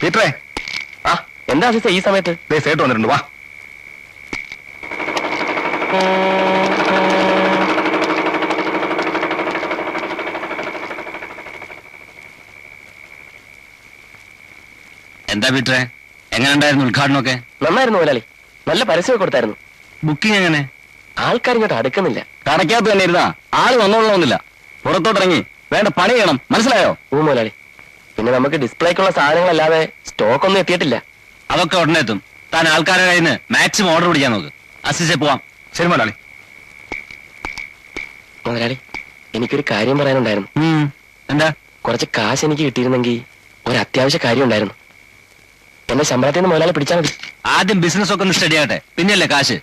പീറ്ററേ. ആ എന്താ ആശിസേ ഈ സമയത്ത്? സേട്ട് വന്നിട്ടുണ്ട്, വാ. എന്താ പീറ്ററേ, എങ്ങനെ ഉണ്ടായിരുന്നു ഉദ്ഘാടനമൊക്കെ? നന്നായിരുന്നു മുതലാളി, നല്ല പരസ്യമൊക്കെ കൊടുത്തായിരുന്നു. ബുക്കിംഗ് എങ്ങനെ? ആൾക്കാർ ഇങ്ങോട്ട് അടുക്കുന്നില്ല. കടക്കകത്ത് തന്നെ ഇരുന്നാ ആള് വന്നോളണമെന്നില്ല. പുറത്തോട്ടിറങ്ങി വേണ്ട പണി ചെയ്യണം, മനസ്സിലായോ? ഓ മുതലാളി, പിന്നെ നമുക്ക് ഡിസ്പ്ലേക്കുള്ള സാധനങ്ങളല്ലാതെ സ്റ്റോക്ക് ഒന്നും എത്തിയിട്ടില്ല. അതൊക്കെ ഉടനെ എത്തും. താൻ ആൾക്കാരുടെ കയ്യിൽ നിന്ന് മാക്സിമം ഓർഡർ പിടിക്കാൻ നോക്ക്. അസിസ്റ്റേ പോവാം. ശരി മുതലാളി. മുതലാളി, എനിക്കൊരു കാര്യം പറയാനുണ്ടായിരുന്നു. എന്താ? കുറച്ച് കാശ് എനിക്ക് കിട്ടിയിരുന്നെങ്കിൽ ഒരു അത്യാവശ്യ കാര്യം ഉണ്ടായിരുന്നു. എന്നെ ശമ്പളത്തിൽ നിന്ന് മുതലാളി പിടിച്ചാൽ മതി. ആദ്യം ബിസിനസ് ഒക്കെ ഒന്ന് സ്റ്റഡി ആകട്ടെ, പിന്നല്ലേ കാശ്.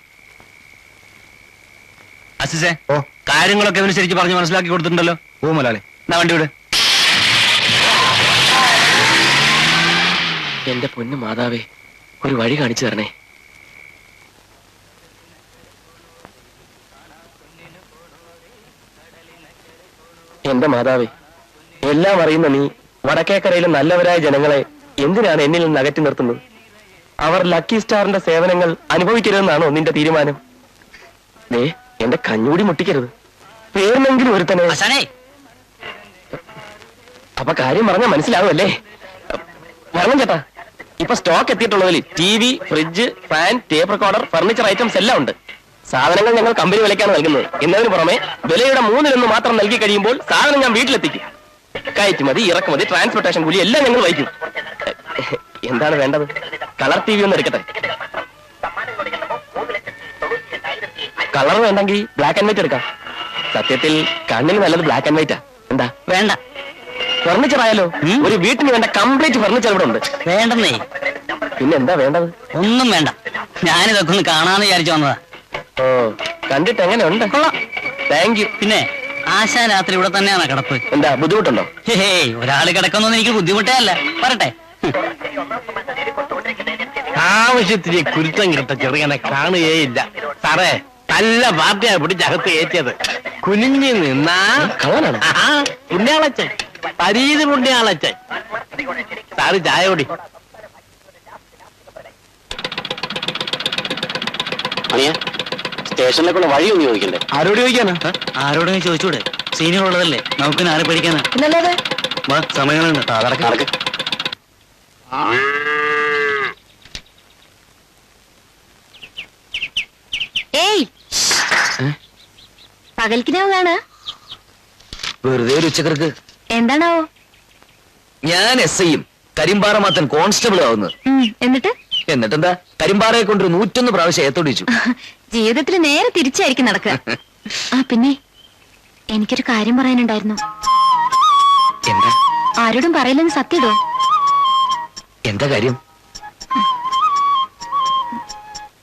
അസിസേ, ഓ കാര്യങ്ങളൊക്കെ ഇവന് ശരിക്കും പറഞ്ഞ് മനസ്സിലാക്കി കൊടുത്തിട്ടുണ്ടല്ലോ. ഓ മുതലാളി. എന്നാ വണ്ടി വിട്. എന്റെ പൊന്നു മാതാവേ, ഒരു വഴി കാണിച്ചു തരണേ. എന്റെ മാതാവേ, എല്ലാം അറിയുന്ന നീ വടക്കേക്കരയിലെ നല്ലവരായ ജനങ്ങളെ എന്തിനാണ് എന്നിൽ നിന്ന് അകറ്റി നിർത്തുന്നത്? അവർ ലക്കി സ്റ്റാറിന്റെ സേവനങ്ങൾ അനുഭവിക്കരുതെന്നാണോ നിന്റെ തീരുമാനം? എന്റെ കഞ്ഞൂടി മുട്ടിക്കരുത്. പേരിനെങ്കിലും ഒരുത്തനെ. അപ്പൊ കാര്യം പറഞ്ഞാൽ മനസ്സിലാവുമല്ലേ? വരണം ചേട്ടാ. ഇപ്പൊ സ്റ്റോക്ക് എത്തിയിട്ടുള്ളതിൽ TV, fridge, fan, tape recorder, furniture items എല്ലാം ഉണ്ട്. സാധനങ്ങൾ ഞങ്ങൾ കമ്പനി വിലയ്ക്കാണ് നൽകുന്നത്. എന്നതിന് പുറമെ വിലയുടെ 1/3 മാത്രം നൽകി കഴിയുമ്പോൾ സാധനം ഞാൻ വീട്ടിലെത്തിക്കും. കയറ്റുമതി, ഇറക്കുമതി, ട്രാൻസ്പോർട്ടേഷൻ കൂലി എല്ലാം ഞങ്ങൾ വഹിക്കും. എന്താണ് വേണ്ടത്? കളർ TV ഒന്ന് എടുക്കട്ടെ. കളർ വേണ്ടെങ്കിൽ ബ്ലാക്ക് ആൻഡ് വൈറ്റ് എടുക്കാം. സത്യത്തിൽ കണ്ണിന് നല്ലത് ബ്ലാക്ക് ആൻഡ് വൈറ്റാ. എന്താ? വേണ്ട. ഫർണിച്ചർ ആയാലോ? ഒരു വീട്ടിന് വേണ്ട കംപ്ലീറ്റ് ഫർണിച്ചർ ഇവിടെ ഉണ്ട്. വേണ്ടെന്നേ. പിന്നെ എന്താ വേണ്ടത്? ഒന്നും വേണ്ട. ഞാനിതൊക്കെ ഒന്ന് കാണാന്ന് വിചാരിച്ചു വന്നതാ. ഓ, കണ്ടിട്ട് എങ്ങനെ ഉണ്ട്? Thank you. പിന്നെ ആശാ രാത്രി ഇവിടെ തന്നെയാണ് കിടപ്പ്. എന്താ ബുദ്ധിമുട്ടുണ്ടോ? ഒരാള് കിടക്കുന്നൊന്നും എനിക്ക് ബുദ്ധിമുട്ടേ അല്ല. പറട്ടെ. ആവശ്യത്തിന് കുരുത്തം കിട്ട ചെറുങ്ങനെ കാണുകയില്ല സാറേ. നല്ല പാർട്ടിയാണ് പിടിച്ചകത്ത് കയറ്റിയത്. കുനിഞ്ഞു നിന്നാ കളനാണ്. പുണ്യാളച്ചൻ, പരീത് പുണ്യാളച്ചൻ. സാറ് ചായ കൂടി. സ്റ്റേഷനിലേക്കുള്ള വഴി ഒന്ന് ചോദിക്കണ്ടേ? ആരോട് ചോദിക്കാനാ? ആരോടെങ്കിലും ചോദിച്ചൂടെ? സീനിയർ ഉള്ളതല്ലേ, നമുക്ക് ആരെ പഠിക്കാനാ? പിന്നല്ലാതെ. സമയങ്ങളുണ്ട്. നടക്ക്. ഏയ്, പകൽക്കിനാവുകയാണ്. വെറുതെ ഒരു ഉച്ചക്കർക്ക്. എന്താണാവോ? ഞാൻ SI-യും കരിമ്പാറ മാത്തൻ കോൺസ്റ്റബിൾ ആവുന്നത്. എന്നിട്ടെന്താ? കരിമ്പാറയെ കൊണ്ട് 101 പ്രാവശ്യം ഏത്തോടിച്ചു. ജീവിതത്തിൽ നേരെ തിരിച്ചായിരിക്കും നടക്കുക. ആ പിന്നെ എനിക്കൊരു കാര്യം പറയാനുണ്ടായിരുന്നു. എന്താ? ആരോടും പറയില്ലെന്ന് സത്യടോ. എന്താ കാര്യം?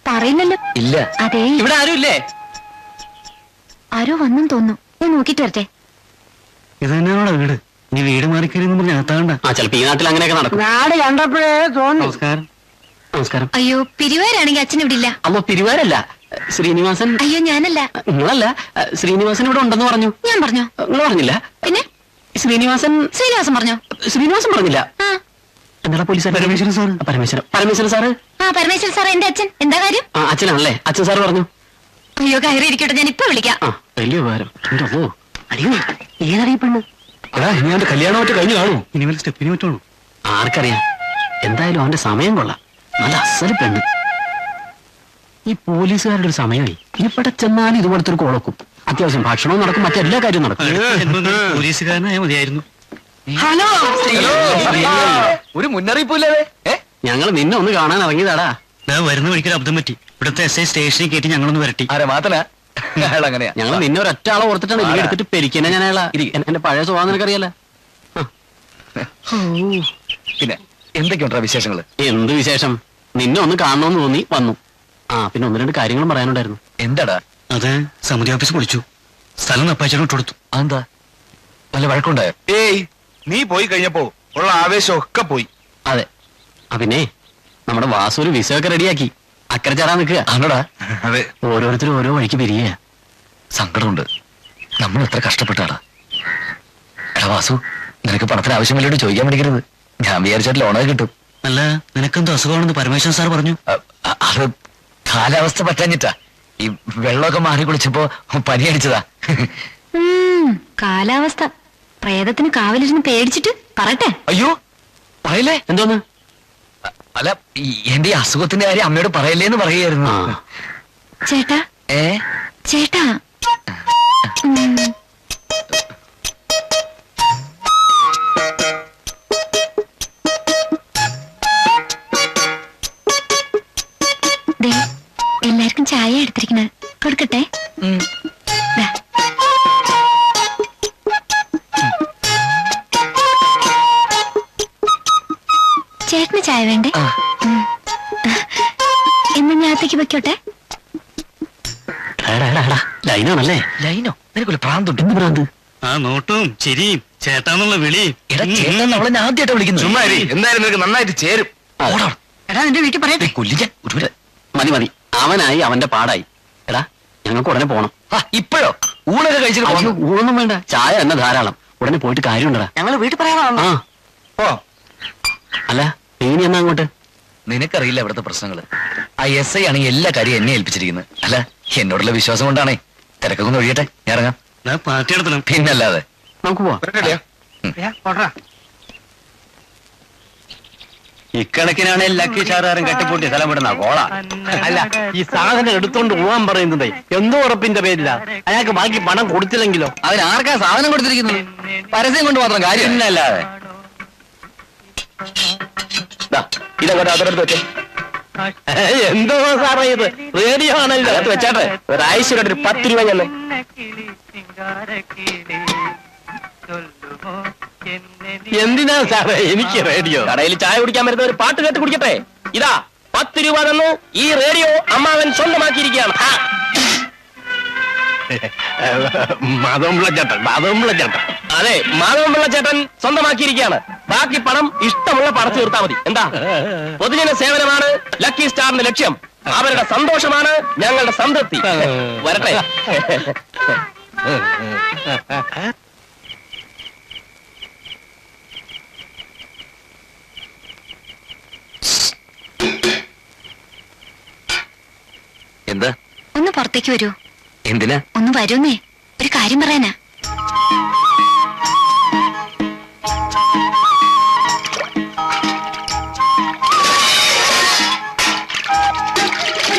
പറയില്ലല്ലോ. ഇല്ല. അതെ, ഇവിടെ ആരും ഇല്ലേ? ആരോ വന്നും തോന്നുന്നു. ഞാൻ നോക്കിട്ട് വരട്ടെ. ഇത് തന്നെയാണോ വീട്? നീ വീട് മാറിക്കഴിയുന്ന പറഞ്ഞ അകത്താകണ്ട. ചിലപ്പോ ഈ നാട്ടിൽ അങ്ങനെയൊക്കെ നടക്കും. നാട് കണ്ടപ്പോഴേ തോന്നി. നമസ്കാരം. നമസ്കാരം. അയ്യോ, പിരിവാരാണെങ്കിൽ അച്ഛൻ ഇവിടെ ഇല്ല. അമ്മ പിരിവാരല്ല, ശ്രീനിവാസൻ. അയ്യോ, ഞാനല്ല. നിങ്ങളല്ല, ശ്രീനിവാസൻ ഇവിടെ ഉണ്ടെന്ന് പറഞ്ഞു. ഞാൻ പറഞ്ഞോ? നിങ്ങൾ പറഞ്ഞില്ല. പിന്നെ ശ്രീനിവാസൻ പറഞ്ഞോ? ശ്രീനിവാസൻ പറഞ്ഞില്ല. എന്താ police? Parameswaran sir. Parameswaran sir. Parameswaran sir എന്റെ അച്ഛൻ. എന്താ കാര്യം? അച്ഛനാണല്ലേ? അച്ഛൻ സാറ് പറഞ്ഞു. അയ്യോ, കയറി ഇരിക്കട്ടെ, ഞാൻ ഇപ്പൊ വിളിക്കാം. വലിയ ഉപകാരം. അയ്യോ, ഏതറിയപ്പെണ്ണ്? ഇനി അവന്റെ കല്യാണമായിട്ട് കഴിഞ്ഞു കാണൂ. ഇനി വല്ല സ്റ്റെപ്പിന് പറ്റുള്ളൂ. ആർക്കറിയാം. എന്തായാലും അവന്റെ സമയം കൊള്ളാം. നല്ല അസല് പെണ്ണ്. ഈ പോലീസുകാരുടെ ഒരു സമയമായി. ഇവിടെ ചെന്നാലും ഇതുപോലത്തെ ഒരു കോളക്കും. അത്യാവശ്യം ഭക്ഷണവും നടക്കും, മറ്റെല്ലാ കാര്യവും നടക്കും. പോലീസുകാരനായ മതിയായിരുന്നു. ഹലോ. ഒരു മുന്നറിയിപ്പില്ലേ? ഞങ്ങൾ നിന്നെ ഒന്ന് കാണാൻ ഇറങ്ങിയതാടാ. വരുന്ന വഴിക്കൊരു അബദ്ധം പറ്റി. ഇവിടുത്തെ SI സ്റ്റേഷനിൽ കയറ്റി ഞങ്ങളൊന്ന് വരട്ടി. ആരെ മാത്തനാ? അങ്ങനെയാ. ഞങ്ങൾ നിന്നെ ഒരൊറ്റ ആളെ ഓർത്തിട്ടാണ് ഇവിടെ എടുത്തിട്ട് പെരിക്കന്നെ. ഞാൻ അയാളാ. എന്റെ പഴയ സ്വഭാവം നിനക്കറിയാലോ. പിന്നെ എന്തൊക്കെയുണ്ടാ വിശേഷങ്ങള്? എന്ത് വിശേഷം? നിന്നെ ഒന്ന് കാണണമെന്ന് തോന്നി വന്നു. പിന്നെ 1-2 കാര്യങ്ങളും പറയാനുണ്ടായിരുന്നു. എന്താടാ? അത് സമിതി ഓഫീസ് പൊളിച്ചു. സ്ഥലം നപ്പാച്ചോട്ട് കൊടുത്തു. അതെന്താ? വല്ല വഴക്കുണ്ടായോ? ഏയ്, നീ പോയി കഴിഞ്ഞപ്പോ ഉള്ള ആവേശം ഒക്കെ പോയി. അതെ. പിന്നെ നമ്മുടെ വാസു ഒരു വിസ ഒക്കെ റെഡിയാക്കി അക്കരെ ചേരാൻ നിൽക്കുക. ആണോടാ? അതെ. ഓരോരുത്തരും ഓരോ വഴിക്ക് പിരിയ. സങ്കടമുണ്ട്. നമ്മൾ എത്ര കഷ്ടപ്പെട്ടാടാ. എടാ വാസു, നിനക്ക് പണത്തിന് ആവശ്യമില്ലോട്ട് ചോദിക്കാൻ പഠിക്കരുത്. ഞാൻ വിചാരിച്ചിട്ട് ലോണൊക്കെ കിട്ടും. അല്ല നിനക്കെന്തോ അസുഖമാണെന്ന് പരമേശ്വരൻ സാർ പറഞ്ഞു. അത് കാലാവസ്ഥ പറ്റാഞ്ഞിട്ടാ. ഈ വെള്ളമൊക്കെ മാറി കുളിച്ചപ്പോ പനി അടിച്ചതാ. കാലാവസ്ഥ. പ്രേതത്തിന് കാവലിരുന്ന് പേടിച്ചിട്ട് പറയട്ടെ. അയ്യോ പറയല്ലേ. എന്തോന്ന്? അല്ല എന്റെ ഈ അസുഖത്തിന്റെ കാര്യം അമ്മയോട് പറയല്ലേന്ന് പറയായിരുന്നു. ചേട്ടാ ചേട്ടാ എല്ലാവർക്കും ചായ എടുത്തിരിക്കണ കൊടുക്കട്ടെ. ചേട്ടന് ചായ വേണ്ടേ? ഇന്ന് ഞാത്തേക്ക് വെക്കോട്ടെ. ലൈനാണല്ലേ? ലൈനോ? നിനക്കൊരു പ്രാന്തുണ്ട്. എന്ത് ഭ്രാന്ത്? ആ നോട്ടും ചിരിയും ചേട്ടാന്നുള്ള വിളി. എടാ ചേട്ടൻ അവളെ ഞാൻ ആദ്യമായിട്ട് വിളിക്കുന്നു. ചുമ്മാ എന്തായാലും നിനക്ക് നന്നായിട്ട് ചേരും. എടാ നിന്റെ വീട്ടിൽ പറയട്ടെ. കൊല്ലിക്കാൻ മതി മതി, അവനായി അവന്റെ പാടായി. എടാ ഞങ്ങൾക്ക് ഉടനെ പോണം. ഇപ്പോഴോ? ഊണൊക്കെ കഴിച്ചിട്ട് ഊണൊന്നും വേണ്ട, ചായ തന്നെ ധാരാളം. ഉടനെ പോയിട്ട് കാര്യമുണ്ടടാ. ഞങ്ങൾ വീട്ടിൽ പറയാനാണ്. അല്ല ഇനി എന്നാ അങ്ങോട്ട്? നിനക്കറിയില്ല ഇവിടുത്തെ പ്രശ്നങ്ങള്. ആ SI ആണ് എല്ലാ കാര്യം എന്നെ ഏൽപ്പിച്ചിരിക്കുന്നത്. അല്ല എന്നോടുള്ള വിശ്വാസം കൊണ്ടാണേ. തിരക്കൊക്കെ ഒന്ന് ഒഴിയട്ടെ, ഞാൻ ഇറങ്ങാം. പാർട്ടി നടത്തണം. പിന്നല്ലാതെ. നമുക്ക് പോവാം. ഇക്കണക്കിനാണ് ലക്കി ഷാറുകാരൻ കെട്ടിപ്പൂട്ടി സ്ഥലം വിടുന്ന കോള. അല്ല ഈ സാധനം എടുത്തോണ്ട് പോവാൻ പറയുന്നതേ എന്തോ ഉറപ്പിന്റെ പേരില്ല. അയാൾക്ക് ബാക്കി പണം കൊടുത്തില്ലെങ്കിലോ? അതിനാർക്കാ സാധനം കൊടുത്തിരിക്കുന്നത്? പരസ്യം കൊണ്ട് മാത്രം കാര്യം. പിന്നല്ലാതെ. ഇതങ്ങോട്ട് അതിനടുത്ത് വെച്ചേ. എന്തോ സാറേ ഇത് റേഡിയോ ആണല്ലോ. അകത്ത് വെച്ചാട്ടെ. ഒരാഴ്ചയുടെ ഒരു 10 രൂപ ഞാൻ. എന്തിനാ സാറേ എനിക്ക് റേഡിയോ? കടയിൽ ചായ കുടിക്കാൻ വരുന്ന ഒരു പാട്ട് കേട്ട് കുടിക്കട്ടെ. ഇതാ 10 രൂപ തന്നു. ഈ റേഡിയോ അമ്മാവൻ സ്വന്തമാക്കിയിരിക്കുകയാണ്. മാധവൻപിള്ള ചേട്ടൻ. അതെ, മാധവൻപിള്ള ചേട്ടൻ സ്വന്തമാക്കിയിരിക്കുകയാണ്. ബാക്കി പണം ഇഷ്ടമുള്ള പടച്ചു തീർത്താൽ മതി. എന്താ? പൊതുജന സേവനമാണ് ലക്കി സ്റ്റാറിന്റെ ലക്ഷ്യം. അവരുടെ സന്തോഷമാണ് ഞങ്ങളുടെ സംതൃപ്തി. വരട്ടെ. എന്താ? ഒന്ന് പുറത്തേക്ക് വരൂ. എന്തിനാ? ഒന്ന് വരുന്നേ, ഒരു കാര്യം പറയാനാ.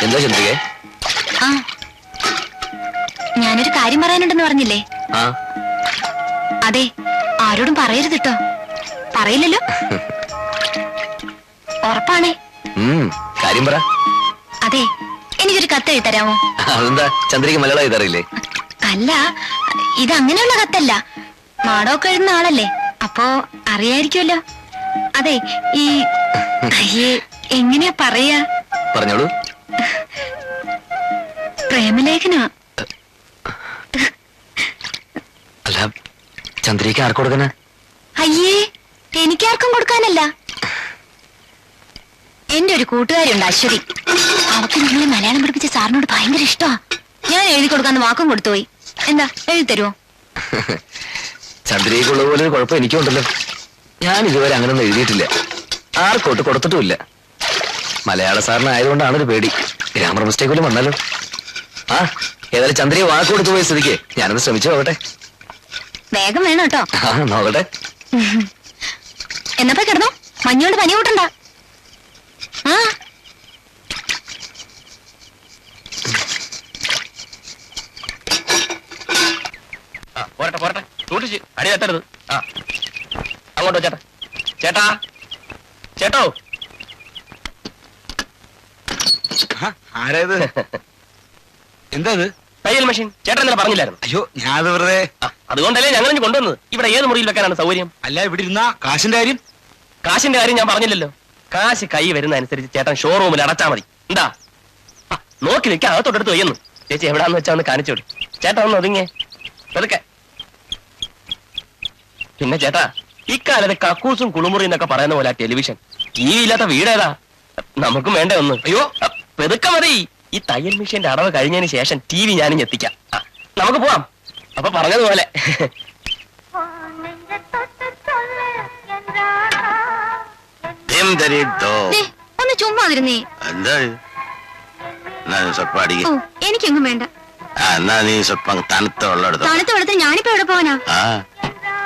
എന്താ ചന്ദ്രികേ? ആ ഞാനൊരു കാര്യം പറയാനുണ്ടെന്ന് പറഞ്ഞില്ലേ? അതെ, ആരോടും പറയരുത് കേട്ടോ. പറയില്ലല്ലോ? ഉറപ്പാണേ? കാര്യം പറ. അതെ, എനിക്കൊരു കത്ത് എഴുതി തരാമോ? അതെന്താ ചന്ദ്രിക മലയാളം എഴുതാറില്ലേ? അല്ല, ഇത് അങ്ങനെയുള്ള കത്തല്ല. നാടകമൊക്കെ എഴുതുന്ന ആളല്ലേ, അപ്പോ അറിയായിരിക്കുമല്ലോ. അതെ, ഈ അയ്യേ എങ്ങനെയാ പറയാ? പറഞ്ഞോളൂ. പ്രേമലേഖനാ. അല്ല ചന്ദ്രിക ആർക്ക് കൊടുക്കണ? അയ്യേ, എനിക്കാർക്കും കൊടുക്കാനല്ല. എന്റെ ഒരു കൂട്ടുകാരിയുണ്ട്, അശ്വതി. അവക്ക് നിങ്ങളെ മലയാളം പഠിപ്പിച്ച സാറിനോട് ഭയങ്കര ഇഷ്ടമാ. ഞാൻ എഴുതി കൊടുക്കാന്ന് വാക്കും കൊടുത്തുപോയി. എന്താ, എഴുതി തരുമോ? ചന്ദ്രികയ്ക്കുള്ള പോലെ ഒരു കുഴപ്പം എനിക്കുണ്ടല്ലോ. ഞാൻ ഇതുവരെ അങ്ങനൊന്നും എഴുതിയിട്ടില്ല, ആർക്കോട്ട് കൊടുത്തിട്ടുമില്ല. മലയാള സാറിനായതുകൊണ്ടാണ് ഒരു പേടി, ഗ്രാമർ മിസ്റ്റേക്ക് പോലും വന്നാലോ. ഏതായാലും ചന്ദ്രിക വാക്ക് കൊടുത്തു പോയ സ്ഥിതിക്ക് ഞാനൊന്ന് ശ്രമിച്ചു നോക്കട്ടെ. വേഗം വേണം കേട്ടോ. നോക്കട്ടെ. എന്നപ്പോ കിടന്നു, മഞ്ഞോണ്ട് പനി കൂട്ടണ്ട. പോരട്ടെ പോരട്ടെ, സൂക്ഷിച്ച് അടി തട്ടരുത്. അങ്ങോട്ടോ ചേട്ടാ. ചേട്ടാ ചേട്ടോ. ആരായത്? എന്താ ഇത്? തയ്യൽ മെഷീൻ. ചേട്ടൻ ഇന്നലെ പറഞ്ഞില്ലായിരുന്നു? അയ്യോ, ഞാനത് വെറുതെ. അതുകൊണ്ടല്ലേ ഞങ്ങൾ കൊണ്ടുവന്നത്. ഇവിടെ ഏത് മുറിയിൽ വെക്കാനാണ് സൗകര്യം? അല്ല, ഇവിടെ ഇരുന്ന കാശിന്റെ കാര്യം. കാശിന്റെ കാര്യം ഞാൻ പറഞ്ഞില്ലല്ലോ. കാശ് കൈ വരുന്ന അനുസരിച്ച് ചേട്ടൻ ഷോറൂമിൽ അടച്ചാ മതി. എന്താ? നോക്കി നിൽക്കാൻ അകത്തോട്ടെടുത്ത് വയ്യുന്നു. ചേച്ചി എവിടാന്ന് വെച്ചാ ഒന്ന് കാണിച്ചോളൂ. ചേട്ടാ ഒന്ന് ഒതുങ്ങേ അതൊക്കെ. പിന്നെ ചേട്ടാ, ഇക്കാലത്ത് കക്കൂസും കുളിമുറി എന്നൊക്കെ പറയുന്ന പോലെ ടെലിവിഷൻ TV ഇല്ലാത്ത വീടേതാ? നമുക്കും വേണ്ടേ ഒന്ന്? അയ്യോ പെതുക്ക മതി. ഈ തയ്യൽ മെഷീന്റെ അടവ് കഴിഞ്ഞതിന് ശേഷം TV ഞാനും എത്തിക്കാം. നമുക്ക് പോവാം. അപ്പൊ പറഞ്ഞതുപോലെ. ദേ, ഒന്ന് ചുമ്മാതിരുന്നേ. എന്താ സ്വല്പം അടിക്ക്. ഓ, എനിക്കെങ്ങും വേണ്ട. എന്നാ നീ സ്വല്പം തണുത്ത വെള്ളം എടുത്തോ. തണുത്ത വെള്ളത്തിൽ ഞാനിപ്പോ എവിടെ പോവാനാ?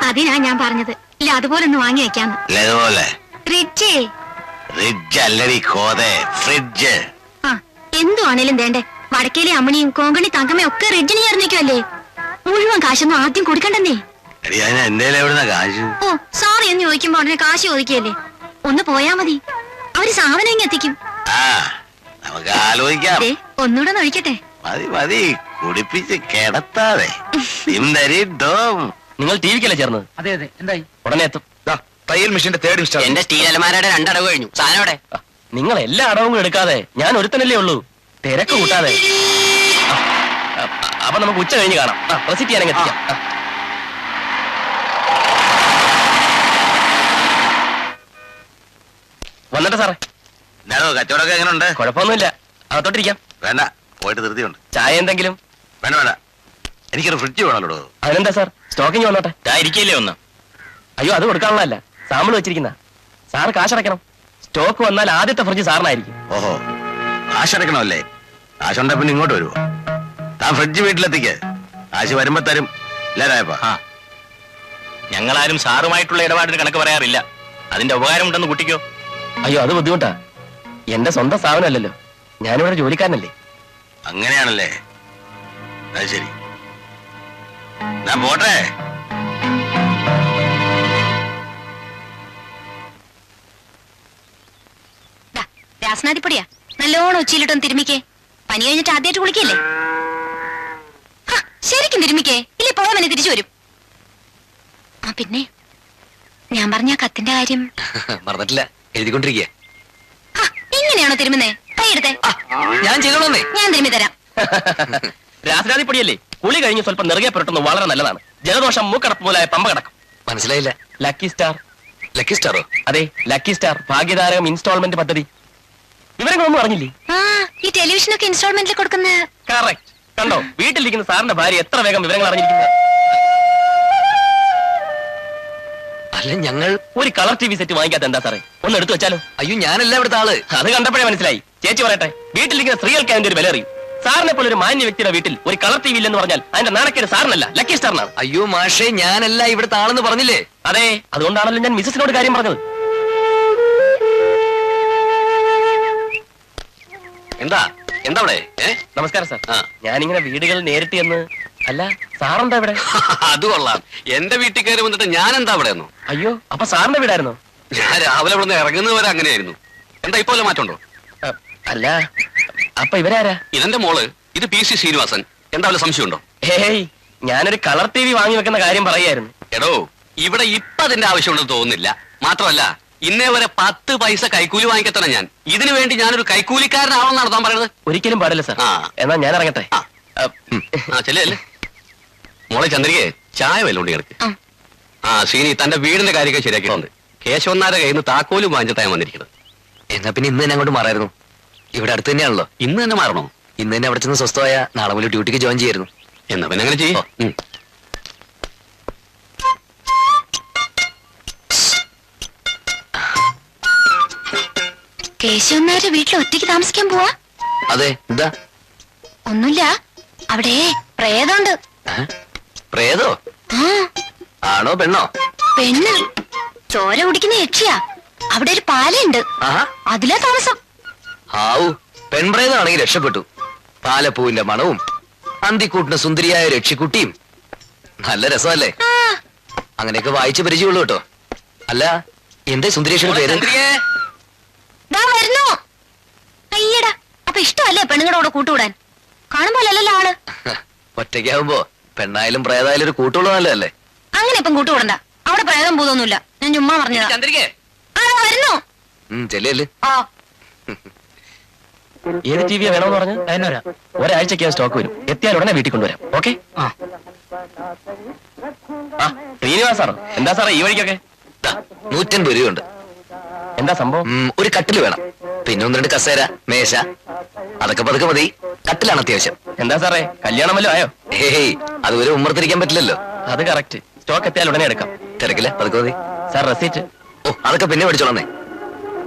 അതിനാ ഞാൻ പറഞ്ഞത്. ഇല്ല, അതുപോലെ ഒന്ന് വാങ്ങി വെക്കാന്ന്. ഇതുപോലെ ഫ്രിഡ്ജേ. ഫ്രിഡ്ജ് അല്ലടി കോതെ, ഫ്രിഡ്ജ്. ആ, എന്തുവാണേലും വേണ്ടേ. വടക്കേലെ അമ്മണിയും കോങ്കണി തങ്കമ്മയും ഒക്കെ റിഡ്ജിന് ചേർന്നിക്കുമല്ലേ. മുഴുവൻ കാശൊന്നും ആദ്യം കൊടുക്കണ്ടെന്നേ. എടി അതിന് എന്തേലും എവിടുന്ന കാശ്? ഓ, സോറി എന്ന് ചോദിക്കുമ്പോ ഉടനെ കാശ് ചോദിക്കല്ലേ. ഒന്ന് പോയാ മതി, അവര് സാധനം ഇങ്ങ് എത്തിക്കും. നമുക്ക് ആലോചിക്കാം. ഒന്നുകൂടെ ഒന്ന് ഒഴിക്കട്ടെ. മതി മതി, കുടിപ്പിച്ച് കിടത്താതെ. നിങ്ങൾ ടി വിക്കല്ലേ ചേർന്നത്? അതെ അതെ, എന്തായി? ഉടനെ എത്തും. തയ്യൽ മെഷീന്റെ തേർഡ് ഇൻസ്റ്റാൾ. എന്റെ സ്റ്റീൽ അലമാരയുടെ 2 അടവ് കഴിഞ്ഞു. സാധനം നിങ്ങൾ എല്ലാ അടവും എടുക്കാതെ ഞാൻ ഒരുത്തനല്ലേ ഉള്ളൂ, തിരക്ക് കൂട്ടാതെ. അപ്പൊ നമുക്ക് ഉച്ച കഴിഞ്ഞ് കാണാം. റെസിറ്റ് ചെയ്യാൻ എത്തിക്കാം. വന്നിട്ട് സാറേ. കച്ചവടമൊക്കെ എങ്ങനെയുണ്ട്? കുഴപ്പമൊന്നുമില്ല, അകത്തോട്ടിരിക്കാം. വേണ്ട, പോയിട്ട് ധൃതിയുണ്ട്. ചായ എന്തെങ്കിലും? വേണ്ട വേണ്ട, എനിക്കൊരു ഫ്രിഡ്ജ് വേണല്ലോ. അതിനെന്താ സാർ, സ്റ്റോക്കിങ് വന്നോട്ടെ. ഇരിക്കില്ലേ ഒന്ന്? അയ്യോ, അത് കൊടുക്കാനുള്ളതല്ല, സാമ്പിൾ വെച്ചിരിക്കുന്ന. സാറ് കാശടയ്ക്കണം. സ്റ്റോക്ക് വന്നാൽ ആദ്യത്തെ ഫ്രിഡ്ജ് സാറിനായിരിക്കും. ഓഹോ, കാശടക്കണമല്ലേ? കാശുണ്ടെ പിന്നെ ഇങ്ങോട്ട് വരുമോ? താൻ ഫ്രിഡ്ജ് വീട്ടിലെത്തിക്ക്, കാശ് വരുമ്പോ തരും. ഇല്ലാരായപ്പാ, ഞങ്ങളാരും സാറുമായിട്ടുള്ള ഇടപാടിന് കണക്ക് പറയാറില്ല. അതിന്റെ ഉപകാരം ഉണ്ടെന്ന് കുട്ടിക്കോ? അയ്യോ, അത് ബുദ്ധിമുട്ടാ. എന്റെ സ്വന്തം സ്ഥാപനമല്ലല്ലോ, ഞാനിവിടെ ജോലിക്കാരനല്ലേ. അങ്ങനെയാണല്ലേ? അത് ശരി, ഞാൻ പോട്ടെ. രാസനാദിപ്പൊടിയാ, നല്ലോണം ഉച്ചയിലിട്ടൊന്ന് തിരുമിക്കേ. പനി കഴിഞ്ഞിട്ട് ആദ്യമായിട്ട് കുളിക്കല്ലേ? ശരിക്കും തിരുമിക്കേ, ഇല്ലേ പോവാൻ തന്നെ തിരിച്ചു വരും. ആ പിന്നെ ഞാൻ പറഞ്ഞ കത്തിന്റെ കാര്യം മറന്നിട്ടില്ല, എഴുതിക്കൊണ്ടിരിക്കുക. ഇങ്ങനെയാണോ തിരുമുന്നേ? കൈയെടുത്തേ, ഞാൻ ചെയ്തോളന്നേ. ഞാൻ തിരുമ്മി തരാം. രാസനാദിപ്പൊടിയല്ലേ, കുളി കഴിഞ്ഞ് സ്വല്പം നിറകെ പുരട്ടുന്നത് വളരെ നല്ലതാണ്. ജലദോഷം, മൂക്കടപ്പ് മുതലായ പമ്പ കിടക്കും. മനസ്സിലായില്ല. Lucky star. ലക്കി സ്റ്റാറോ? അതെ, ലക്കി സ്റ്റാർ ഭാഗ്യതാരകം ഇൻസ്റ്റാൾമെന്റ് പദ്ധതി. വിവരങ്ങളൊന്നും അറിഞ്ഞില്ലേ? ഈ ടെലിവിഷനൊക്കെ ഇൻസ്റ്റാൾമെന്റിൽ കൊടുക്കുന്ന. കറക്റ്റ്. കണ്ടോ, വീട്ടിലിരിക്കുന്ന സാറിന്റെ ഭാര്യ എത്ര വേഗം വിവരങ്ങൾ അറിഞ്ഞിരിക്കുന്നത്. അല്ല, ഞങ്ങൾ ഒരു കളർ ടി വി സെറ്റ് വാങ്ങിക്കാത്ത എന്താ സാറേ? ഒന്ന് എടുത്തു വെച്ചാലോ? അയ്യോ, ഞാനല്ല ഇവിടുത്തെ ആള്. അത് കണ്ടപ്പോഴേ മനസ്സിലായി. ചേച്ചി പറയട്ടെ, വീട്ടിലിരിക്കുന്ന സ്ത്രീകൾക്ക് അതിന്റെ ഒരു വില അറിയും. സാറിനെ പോലെ ഒരു മാന്യ വ്യക്തിയുടെ വീട്ടിൽ ഒരു കളർ ടി വി ഇല്ലെന്ന് പറഞ്ഞാൽ അതിന്റെ നാണക്കേട് സാറിനല്ല, ലക്കി സ്റ്റാറിനാണ്. അയ്യോ മാഷേ, ഞാനല്ല ഇവിടുത്തെ ആളെന്ന് പറഞ്ഞില്ലേ? അതെ, അതുകൊണ്ടാണല്ലോ ഞാൻ മിസ്സസിനോട് കാര്യം പറഞ്ഞത്. എന്താ എന്താ അവിടെ? നമസ്കാരം സാർ. ഞാനിങ്ങനെ വീടുകൾ നേരിട്ട് എന്ന്. അല്ല, സാറെന്താ ഇവിടെ? അത് കൊള്ളാം. എന്റെ വീട്ടിൽ കയറി വന്നിട്ട് ഞാൻ എന്താ അവിടെ ഒന്നു? അയ്യോ, അപ്പൊ സാറിന്റെ വീടായിരുന്നോ? ഞാൻ രാവിലെ ഇവിടെ നിന്ന് ഇറങ്ങുന്നവരെ അങ്ങനെയായിരുന്നു. എന്താ ഇപ്പോലെ മാറ്റമുണ്ടോ? അല്ല, അപ്പൊ ഇവരാരാ? ഇതെന്റെ മോള്, ഇത് PC ശ്രീനിവാസൻ. എന്താ വല്ല സംശയമുണ്ടോ? ഹേയ്, ഞാനൊരു കളർ ടി വി വാങ്ങി വെക്കുന്ന കാര്യം പറയായിരുന്നു. എടോ, ഇവിടെ ഇപ്പൊ അതിന്റെ ആവശ്യമുണ്ടെന്ന് തോന്നുന്നില്ല. മാത്രമല്ല, ഇന്നേ വരെ 10 പൈസ കൈക്കൂലി വാങ്ങിക്കത്തണം ഞാൻ. ഇതിനു വേണ്ടി ഞാനൊരു കൈക്കൂലിക്കാരനാവണമെന്നാണ് താൻ പറയുന്നത്? ഒരിക്കലും പാടില്ല സാർ. എന്നാ ഞാൻ ഇറങ്ങട്ടെ. ചെല്ലേ മോളെ ചന്ദ്രികയെ ചായ വല്ലോണ്ട് കിടക്ക്. ശ്രീനി തന്റെ വീടിന്റെ കാര്യമൊക്കെ ശരിയാക്കിയിട്ടുണ്ട്. കേശവന്നാരുടെ കയ്യിൽ നിന്ന് താക്കോലും വാങ്ങിച്ചാൽ വന്നിരിക്കുന്നത്. എന്നാ പിന്നെ ഇന്ന് തന്നെ അങ്ങോട്ട് മാറായിരുന്നു. ഇവിടെ അടുത്ത് തന്നെയാണല്ലോ. ഇന്ന് തന്നെ മാറണോ? ഇന്ന് തന്നെ അവിടെ ചെന്ന് സ്വസ്ഥമായ നാളെ മുതൽ ഡ്യൂട്ടിക്ക് ജോയിൻ ചെയ്യായിരുന്നു. എന്നാ പിന്നെ അങ്ങനെ ചെയ്യോ. കേശവന്നാരുടെ വീട്ടിൽ ഒറ്റയ്ക്ക് താമസിക്കാൻ പോവാ? അതെ. എന്താ? ഒന്നുമില്ല, അവിടെ പ്രേതമുണ്ട്. പ്രേതോ? ആണോ പെണ്ണോ? പെണ്ണ്. ചോര കുടിക്കുന്ന യക്ഷിയാ. അവിടെ ഒരു പാലയുണ്ട്, അതിലാ താമസം. ആവൂ, പെൺപ്രേതമാണെങ്കിൽ രക്ഷപ്പെട്ടു. പാലപ്പൂവിന്റെ മണവും അന്തിക്കൂട്ടിന് സുന്ദരിയായ രക്ഷിക്കുട്ടിയും. നല്ല രസമല്ലേ? അങ്ങനെയൊക്കെ വായിച്ച് പരിചയമുള്ളൂ കേട്ടോ. അല്ല, എന്തേ സുന്ദരേഷിന്റെ പേര്? വരുന്നു. അയ്യടാ, അപ്പൊ ഇഷ്ടമല്ലേ പെണ്ണുങ്ങളുടെ കൂടെ കൂട്ടുകൂടാൻ? കാണുമ്പോലല്ലോ ആള്. ഒറ്റയ്ക്കാവുമ്പോ പെണ്ണായാലും പ്രേതായാലും ഒരു കൂട്ടുള്ള നല്ലതല്ലേ? അങ്ങനെ ഇപ്പം കൂട്ടുകൂടണ്ട. അവിടെ പ്രേതം പൂതൊന്നുമില്ല, ഞാൻ ചുമ്മാ പറഞ്ഞതാ. വരുന്നു. ചെല്ലേ. ഏത് ടി വിയാ വേണമെന്ന് പറഞ്ഞു? ഒരാഴ്ചക്ക് സ്റ്റോക്ക് വരും. എത്തിയാൽ ഉടനെ വീട്ടിൽ കൊണ്ടുവരാം. ഓക്കെ. ശ്രീനിവാസ് സാർ, എന്താ സാറേ ഈ വഴിക്കൊക്കെ? 150 രൂപയുണ്ട്. എന്താ സംഭവം? ഒരു കട്ടില് വേണം, പിന്നെ 1-2 കസേര, മേശ. അതൊക്കെ പതുക്കെ മതി. കട്ടിലാണ് അത്യാവശ്യം. എന്താ സാറേ, കല്യാണം വല്ലോ ആയോ? ഹേയ്, അതുവരെ ഉമ്മർത്തിരിക്കാൻ പറ്റില്ലല്ലോ. അത് കറക്റ്റ്. സ്റ്റോക്ക് എത്തിയാൽ ഉടനെ എടുക്കാം. തിരക്കില്ല, പതുക്കെ മതി. Sir receipt? ഓ, അതൊക്കെ പിന്നെ മേടിച്ചോളന്നേ.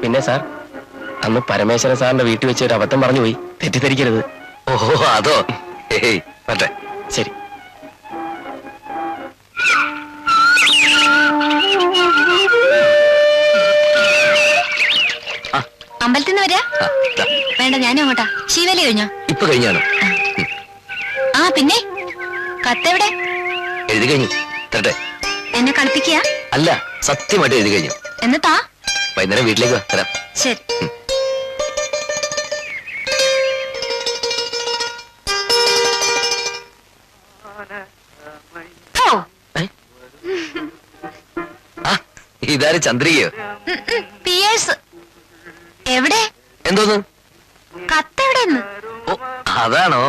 പിന്നെ സാർ, അന്ന് പരമേശ്വരൻ സാറിന്റെ വീട്ടിൽ വെച്ച് ഒരു അബദ്ധം പറഞ്ഞു പോയി, തെറ്റിദ്ധരിക്കരുത്. ഓഹോ അതോ. ഏയ് പറ്റേ. ശരി. അമ്പലത്തിൽ നിന്ന് വരാ? വേണ്ട, ഞാനും അങ്ങോട്ടാ. ശീവേലി കഴിഞ്ഞോ? ഇപ്പൊ കഴിഞ്ഞാണ്. ആ പിന്നെ കത്തെവിടെ? എഴുതി കഴിഞ്ഞു. തരട്ടെ? എന്നെ കളിപ്പിക്കുക? അല്ല, സത്യമായിട്ട് എഴുതി കഴിഞ്ഞു. എന്നിട്ടാ? വൈകുന്നേരം വീട്ടിലേക്ക് വാ, തരാം. ശരി. ഓ, ഇതാര് ചന്ദ്രികയോ? പിയേഴ്സ്. എവിടെ? എന്തോന്ന്? കത്തെവിടെന്ന്? ഓ അതാണോ?